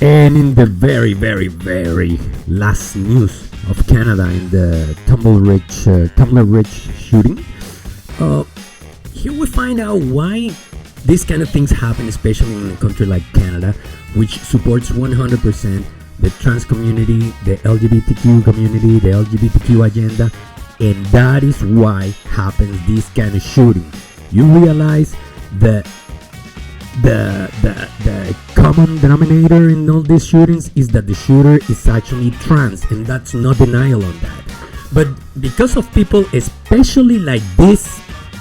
And in the very, very, very last news of Canada, in the Tumbler Ridge shooting, here we find out why these kind of things happen, especially in a country like Canada, which supports 100% the trans community, the LGBTQ community, the LGBTQ agenda, and that is why happens this kind of shooting. You realize that the common denominator in all these shootings is that the shooter is actually trans, and that's no denial on that. But because of people, especially like this,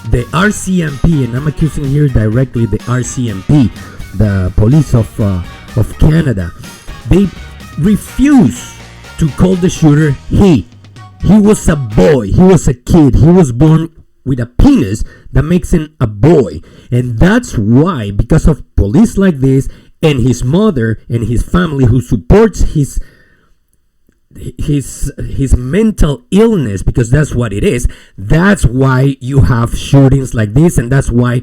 the RCMP, and I'm accusing here directly the RCMP, the police of Canada, they refuse to call the shooter he. He was a boy, he was a kid, he was born with a penis that makes him a boy. And that's why, because of police like this and his mother and his family who supports his mental illness, because that's what it is, that's why you have shootings like this, and that's why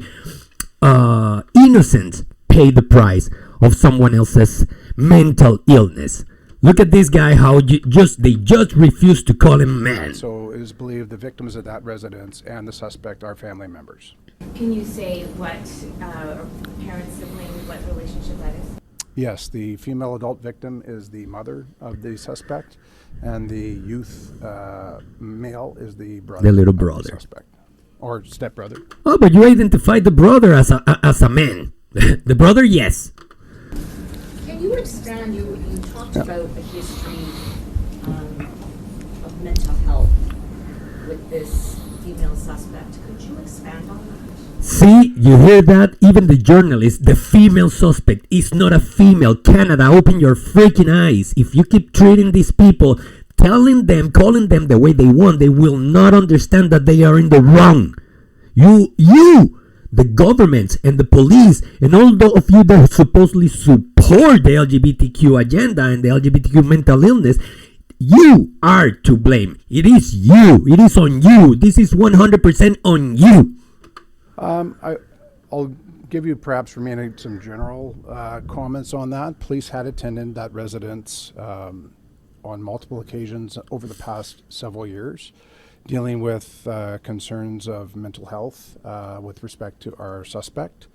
innocents pay the price of someone else's mental illness. Look at this guy, how they just refuse to call him man. So it is believed the victims of that residence and the suspect are family members. Can you say what parent, sibling, what relationship that is? Yes, the female adult victim is the mother of the suspect, and the youth male is the brother. The little of brother. the suspect, or stepbrother. Oh, but you identified the brother as a man. The brother, yes. Can you expand? You talked about a history of mental health with this female suspect. Could you expand on that? See, you hear that? Even the journalist, the female suspect is not a female. Canada, open your freaking eyes. If you keep treating these people, calling them the way they want, they will not understand that they are in the wrong. You, the government and the police, and all of you that supposedly support the LGBTQ agenda and the LGBTQ mental illness, you are to blame. It is you. It is on you. This is 100% on you. I'll give you perhaps remaining some general comments on that. Police had attended that residence on multiple occasions over the past several years, dealing with concerns of mental health with respect to our suspect.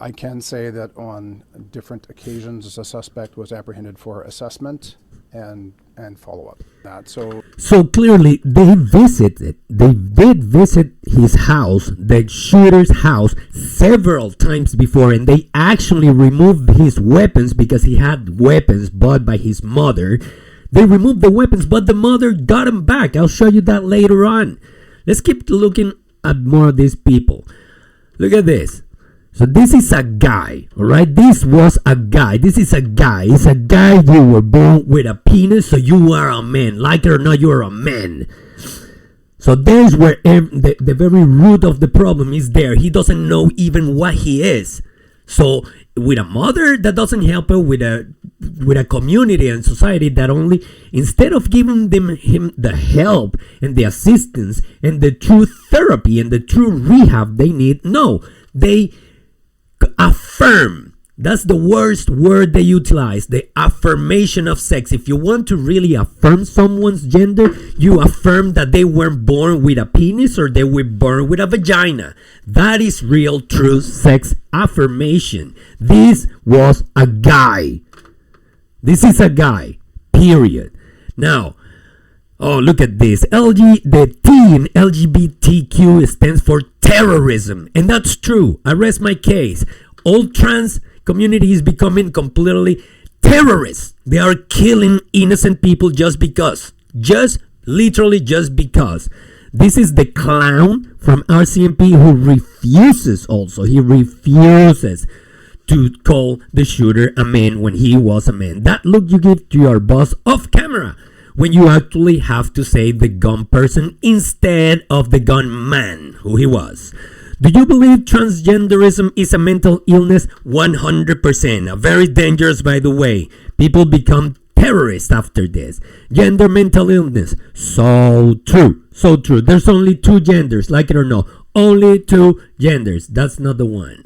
I can say that on different occasions, the suspect was apprehended for assessment and follow-up. So clearly they did visit his house, the shooter's house, several times before, and they actually removed his weapons because he had weapons bought by his mother. They removed the weapons, but the mother got them back. I'll show you that later on. Let's keep looking at more of these people. Look at this. So this is a guy, all right? This was a guy. This is a guy. It's a guy. You were born with a penis, so you are a man. Like it or not, you are a man. So there's where the very root of the problem is there. He doesn't know even what he is. So with a mother that doesn't help her, with a community and society that only, instead of giving him the help and the assistance and the true therapy and the true rehab they need, no, they affirm. That's the worst word they utilize, the affirmation of sex. If you want to really affirm someone's gender, you affirm that they weren't born with a penis or they were born with a vagina. That is real, true sex affirmation. This was a guy. This is a guy, period. Now, oh, look at this. The T in LGBTQ stands for terrorism. And that's true. I rest my case. All trans community is becoming completely terrorists. They are killing innocent people just because. Literally just because. This is the clown from RCMP who refuses also. He refuses to call the shooter a man when he was a man. That look you give to your boss off camera, when you actually have to say the gun person instead of the gun man, who he was. Do you believe transgenderism is a mental illness? 100%. Very dangerous, by the way. People become terrorists after this. Gender mental illness. So true. So true. There's only two genders, like it or not. Only two genders. That's not the one.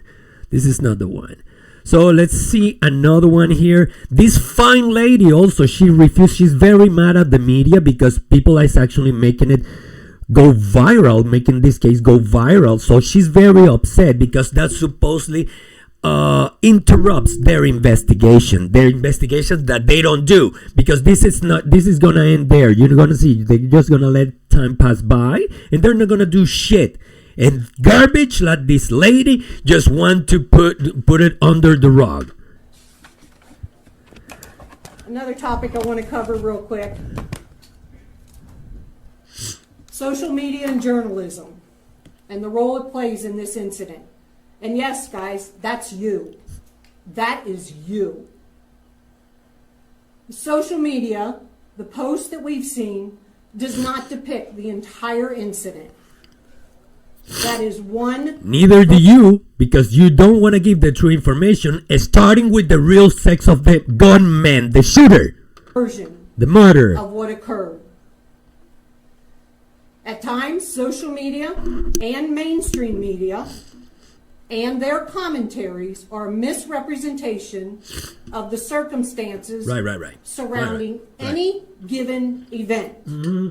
This is not the one. So let's see another one here. This fine lady also, she refused. She's very mad at the media because people is actually making it go viral, making this case go viral. So she's very upset because that supposedly interrupts their investigation that they don't do, because this is gonna end there. You're gonna see they're just gonna let time pass by and they're not gonna do shit. And garbage like this lady just want to put it under the rug. Another topic I want to cover real quick. Social media and journalism and the role it plays in this incident. And yes, guys, that's you. That is you. Social media, the post that we've seen, does not depict the entire incident. That is one. Neither do you, because you don't want to give the true information, starting with the real sex of the gunman, the shooter, version the murderer of what occurred. At times, social media and mainstream media and their commentaries are a misrepresentation of the circumstances surrounding any given event. Mm-hmm.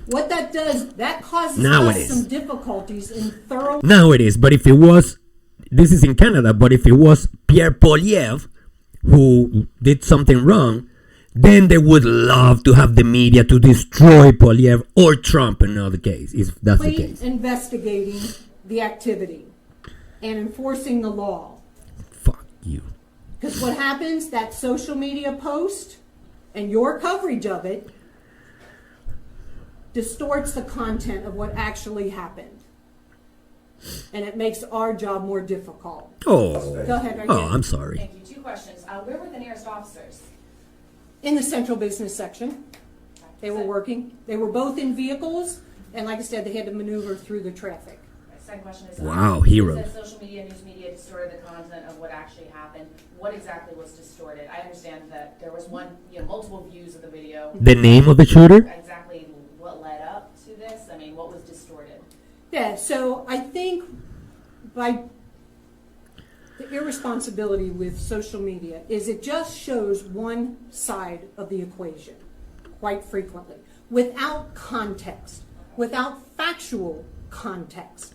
What that does, that causes us some difficulties in thorough... Now it is, but if it was... This is in Canada, but if it was Pierre Poilievre who did something wrong, then they would love to have the media to destroy Poilievre or Trump in another case, if that's the case. Investigating the activity and enforcing the law. Fuck you. Because what happens, that social media post and your coverage of it distorts the content of what actually happened. And it makes our job more difficult. Oh. Go ahead. I'm sorry. Thank you. Two questions. Where were the nearest officers? In the central business section. They were working. They were both in vehicles. And like I said, they had to maneuver through the traffic. My second question is, wow, hero. You said social media, news media distorted the content of what actually happened. What exactly was distorted? I understand that there was multiple views of the video. The name of the shooter? Exactly what led up to this? I mean, what was distorted? Yeah, so I think by the irresponsibility with social media is it just shows one side of the equation quite frequently without context, without factual context.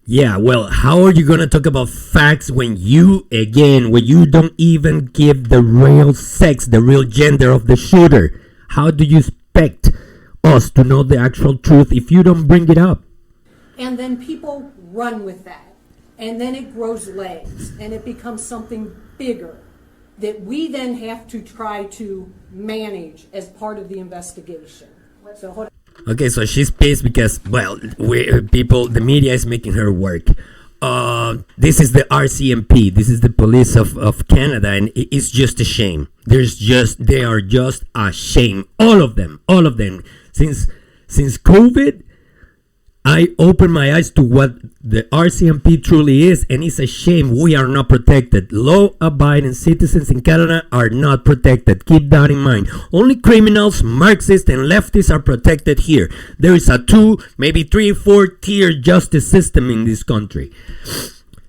Yeah, well, how are you going to talk about facts when you don't even give the real sex, the real gender of the shooter? How do you expect us to know the actual truth if you don't bring it up? And then people run with that. And then it grows legs and it becomes something bigger that we then have to try to manage as part of the investigation. So hold on. Okay, so she's pissed because, well, the media is making her work. This is the rcmp, this is the police of Canada, and it's just a shame. They are just a shame. All of them. Since COVID, I opened my eyes to what the RCMP truly is, and it's a shame we are not protected. Law-abiding citizens in Canada are not protected. Keep that in mind. Only criminals, Marxists, and leftists are protected here. There is a 2, maybe 3, 4-tier justice system in this country.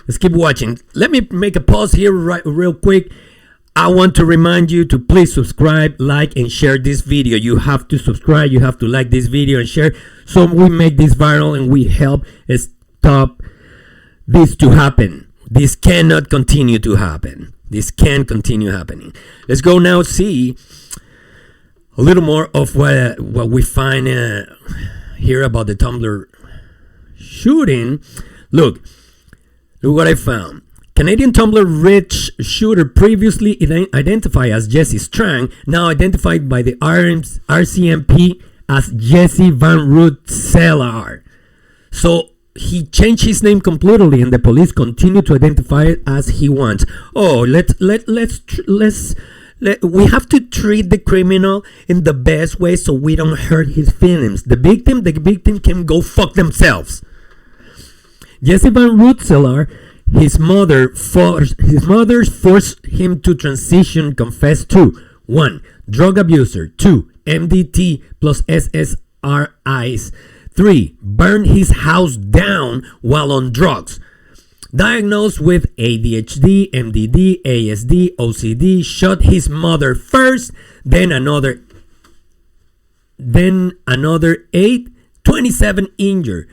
Let's keep watching. Let me make a pause here real quick. I want to remind you to please subscribe, like, and share this video. You have to subscribe, you have to like this video and share, so we make this viral and we help stop this to happen. This cannot continue to happen. This can't continue happening. Let's go now see a little more of what we find here about the Tumbler shooting. Look what I found. Canadian Tumbler rich shooter previously identified as Jesse Strang, now identified by the RCMP as Jesse Van Root Cellar. So he changed his name completely, and the police continue to identify it as he wants. Oh, we have to treat the criminal in the best way so we don't hurt his feelings. The victim can go fuck themselves. Jesse Van Roetelaar, his mother forced him to transition, confess to 1. Drug abuser, 2. MDT plus SSRIs, 3. Burned his house down while on drugs. Diagnosed with ADHD, MDD, ASD, OCD, shot his mother first, then another 8, 27 injured.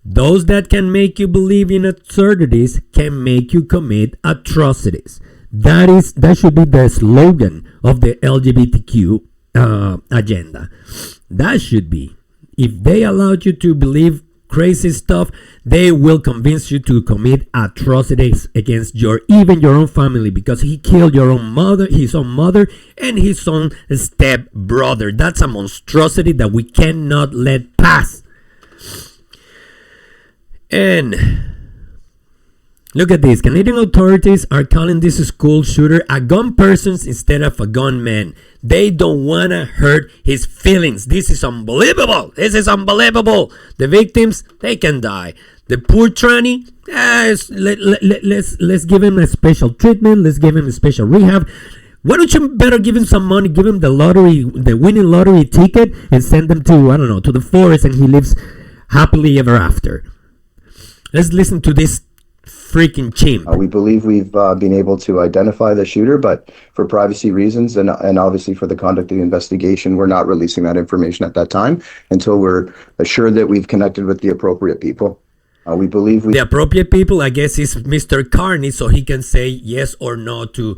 Those that can make you believe in absurdities can make you commit atrocities. That should be the slogan of the LGBTQ agenda. That should be. If they allowed you to believe crazy stuff, they will convince you to commit atrocities against even your own family, because he killed his own mother, and his own step brother. That's a monstrosity that we cannot let pass. And look at this. Canadian authorities are calling this school shooter a gun person instead of a gunman. They don't want to hurt his feelings. This is unbelievable. The victims, they can die. The poor tranny, let's give him a special treatment. Let's give him a special rehab. Why don't you better give him some money, give him the winning lottery ticket, and send him to the forest, and he lives happily ever after. Let's listen to this freaking chimp. We believe we've been able to identify the shooter, but for privacy reasons and obviously for the conduct of the investigation, we're not releasing that information at that time until we're assured that we've connected with the appropriate people. We believe the appropriate people, I guess, is Mr. Carney, so he can say yes or no to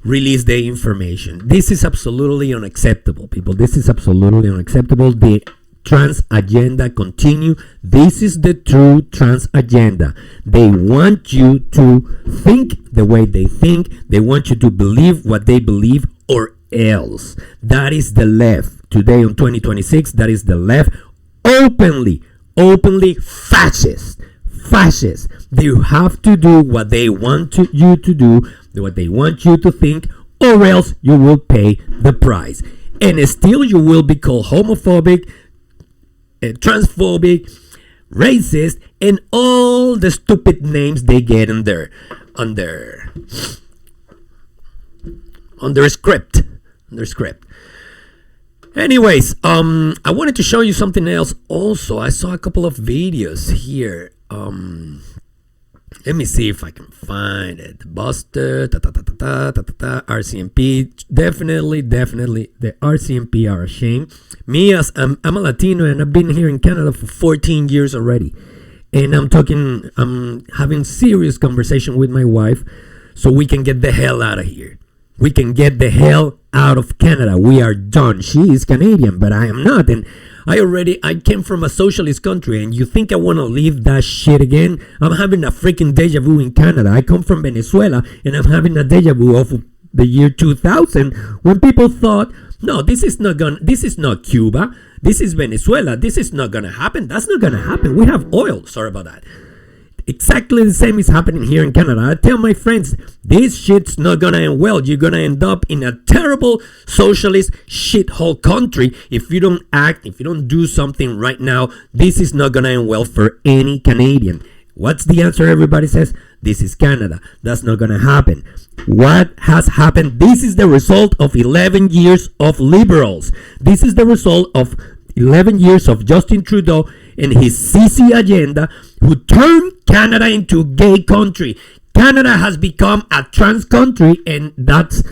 release the information. This is absolutely unacceptable, people. This is absolutely unacceptable. The trans agenda continue. This is the true trans agenda. They want you to think the way they think. They want you to believe what they believe, or else. That is the left. Today in 2026, that is the left. Openly fascist. You have to do what they want you to do, what they want you to think, or else you will pay the price. And still you will be called homophobic, transphobic, racist, and all the stupid names they get on their script. Anyways, I wanted to show you something else also. I saw a couple of videos here. Let me see if I can find it. Buster, RCMP. Definitely, the RCMP are ashamed. Me, as I'm a Latino, and I've been here in Canada for 14 years already. And I'm having serious conversation with my wife so we can get the hell out of here. We can get the hell out of Canada. We are done. She is Canadian, but I am not. And I came from a socialist country, and you think I want to leave that shit again? I'm having a freaking deja vu in Canada. I come from Venezuela, and I'm having a deja vu of the year 2000, when people thought, no, this is not Cuba. This is Venezuela. This is not gonna happen. That's not gonna happen. We have oil. Sorry about that. Exactly the same is happening here in Canada. I tell my friends, this shit's not gonna end well. You're gonna end up in a terrible socialist shithole country if you don't act, if you don't do something right now. This is not gonna end well for any Canadian. What's the answer? Everybody says, this is Canada. That's not gonna happen. What has happened? This is the result of 11 years of liberals. This is the result of 11 years of Justin Trudeau and his CC agenda, who turned Canada into a gay country. Canada has become a trans country, and that's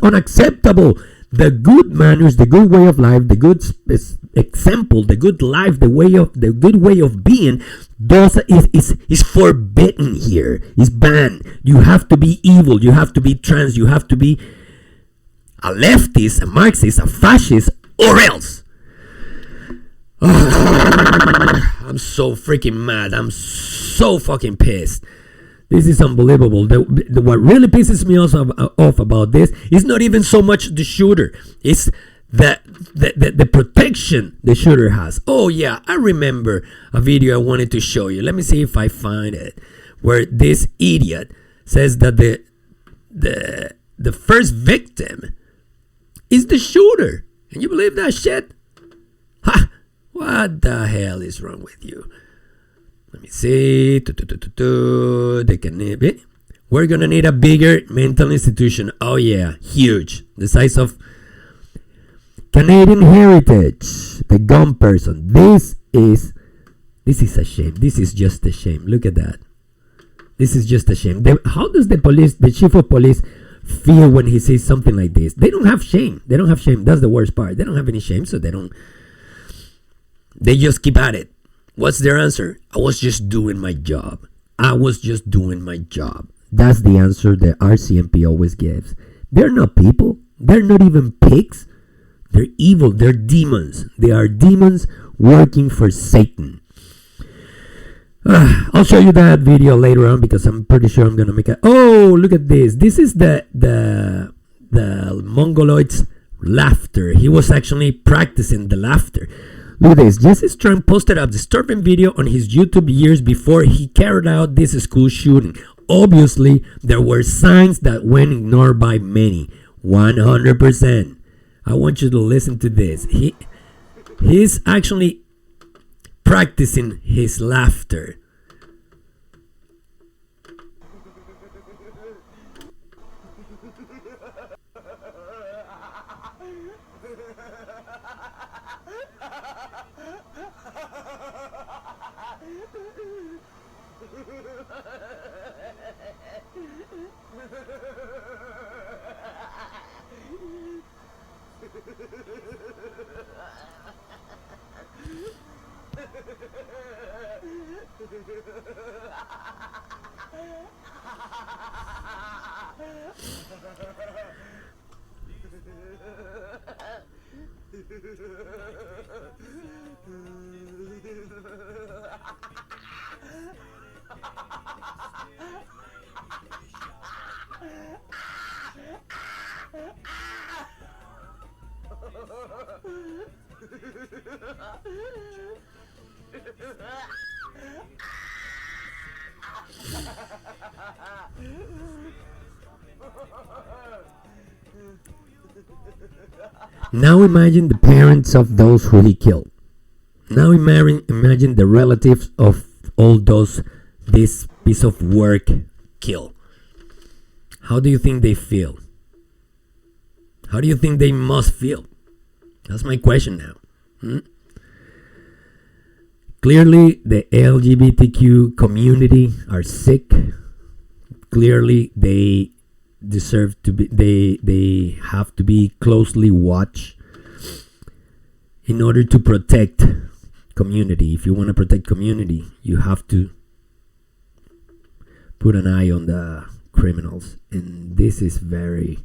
unacceptable. The good manners, the good way of life, the good example, the good life, the good way of being, is forbidden here. Is banned. You have to be evil. You have to be trans. You have to be a leftist, a Marxist, a fascist, or else. I'm so freaking mad. I'm so fucking pissed. This is unbelievable. What really pisses me off about this is not even so much the shooter. It's the protection the shooter has. Oh yeah, I remember a video I wanted to show you. Let me see if I find it, where this idiot says that the first victim is the shooter. Can you believe that shit? Ha! What the hell is wrong with you? Let me see. We're gonna need a bigger mental institution. Oh yeah, huge. The size of Canadian Heritage, the gun person. This is a shame. This is just a shame. Look at that. This is just a shame. How does the chief of police feel when he says something like this? They don't have shame. They don't have shame. That's the worst part. They don't have any shame, so they just keep at it. What's their answer? I was just doing my job. I was just doing my job. That's the answer that RCMP always gives. They're not people. They're not even pigs. They're evil. They're demons. They are demons working for Satan. I'll show you that video later on because I'm pretty sure I'm gonna make it. Oh, look at this. This is the Mongoloid's laughter. He was actually practicing the laughter. Look at this. Jesse Strong posted a disturbing video on his YouTube years before he carried out this school shooting. Obviously, there were signs that went ignored by many. 100%. I want you to listen to this. He's actually practicing his laughter. Now imagine the parents of those who he killed. Now imagine the relatives of all those this piece of work killed. How do you think they feel? How do you think they must feel? That's my question now. Clearly, the LGBTQ community are sick. Clearly, they deserve to be. They have to be closely watched in order to protect community. If you want to protect community, you have to put an eye on the criminals, and this is very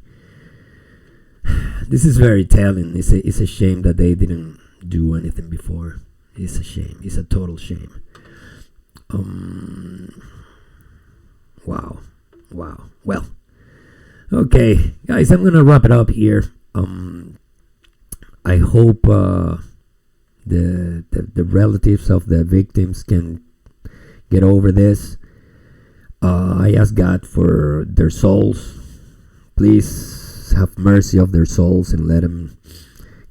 telling. It's a shame that they didn't do anything before. It's a shame. It's a total shame. Wow. Well, okay, guys, I'm gonna wrap it up here. I hope the relatives of the victims can get over this. I ask God for their souls. Please have mercy of their souls and let them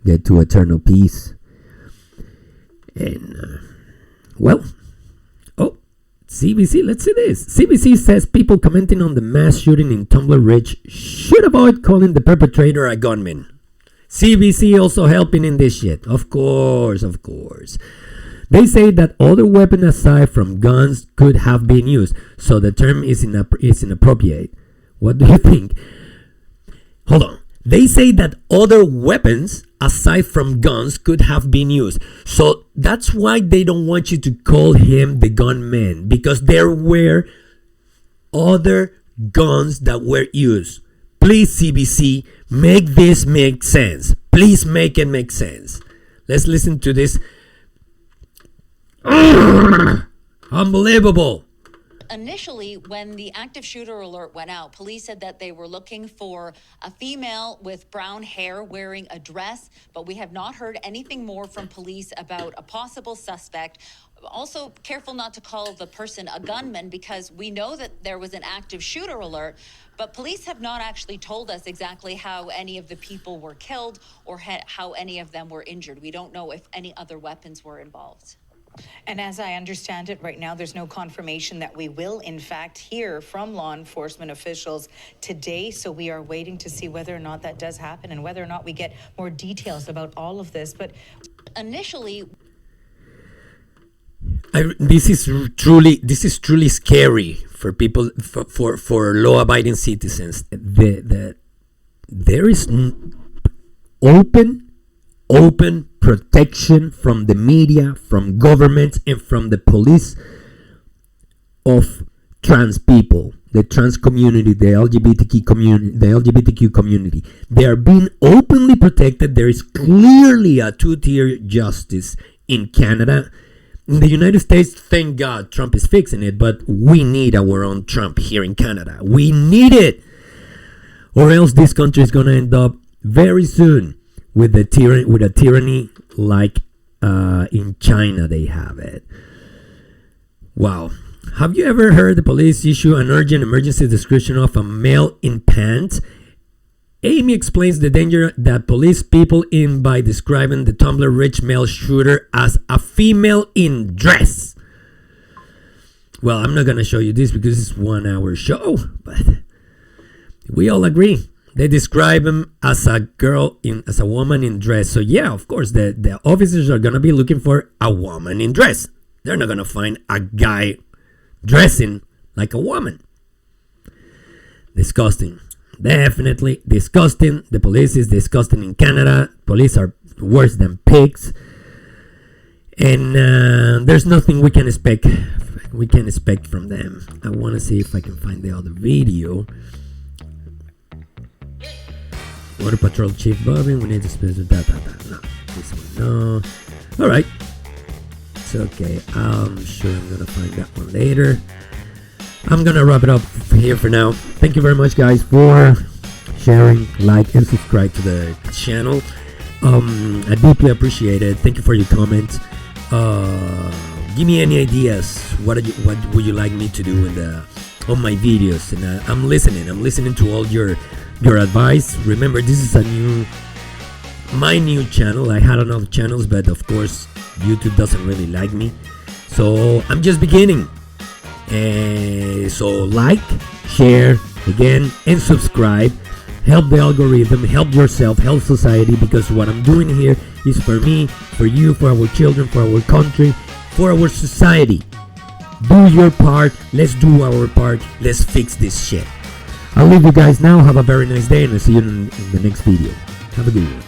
get to eternal peace. And CBC, let's see this. CBC says people commenting on the mass shooting in Tumbler Ridge should avoid calling the perpetrator a gunman. CBC also helping in this shit. Of course. They say that other weapons aside from guns could have been used, so the term is inappropriate. What do you think? Hold on. They say that other weapons aside from guns could have been used. So that's why they don't want you to call him the gunman, because there were other guns that were used. Please, CBC, make this make sense. Please make it make sense. Let's listen to this. Unbelievable. Initially, when the active shooter alert went out, police said that they were looking for a female with brown hair wearing a dress, but we have not heard anything more from police about a possible suspect. Also, careful not to call the person a gunman, because we know that there was an active shooter alert, but police have not actually told us exactly how any of the people were killed or how any of them were injured. We don't know if any other weapons were involved. And as I understand it, right now, there's no confirmation that we will, in fact, hear from law enforcement officials today. So we are waiting to see whether or not that does happen and whether or not we get more details about all of this. But initially, this is truly scary for people, for law-abiding citizens. There is open protection from the media, from government, and from the police of trans people, the trans community, the LGBTQ community. They are being openly protected. There is clearly a two-tier justice in Canada. In the United States, thank God, Trump is fixing it, but we need our own Trump here in Canada. We need it, or else this country is going to end up very soon with a tyranny like in China they have it. Wow. Have you ever heard the police issue an urgent emergency description of a male in pants? Amy explains the danger that police people in by describing the Tumbler rich male shooter as a female in dress. Well, I'm not going to show you this because it's a 1 hour show, but we all agree. They describe him as a woman in dress. So yeah, of course, the officers are going to be looking for a woman in dress. They're not going to find a guy dressing like a woman. Disgusting. Definitely disgusting. The police is disgusting in Canada. Police are worse than pigs. And there's nothing we can expect from them. I want to see if I can find the other video. Water Patrol Chief Bobby, we need to sponsor that. No, this one, no. Alright. It's okay. I'm sure I'm gonna find that one later. I'm gonna wrap it up here for now. Thank you very much, guys, for sharing, like, and subscribe to the channel. I deeply appreciate it. Thank you for your comments. Give me any ideas. What would you like me to do on my videos? And I'm listening to all your advice. Remember, this is my new channel. I had another channels, but of course YouTube doesn't really like me, so I'm just beginning. So like, share again, and subscribe. Help the algorithm, help yourself, help society, because what I'm doing here is for me, for you, for our children, for our country, for our society. Do your part. Let's do our part. Let's fix this shit. I'll leave you guys now. Have a very nice day, and I'll see you in the next video. Have a good one.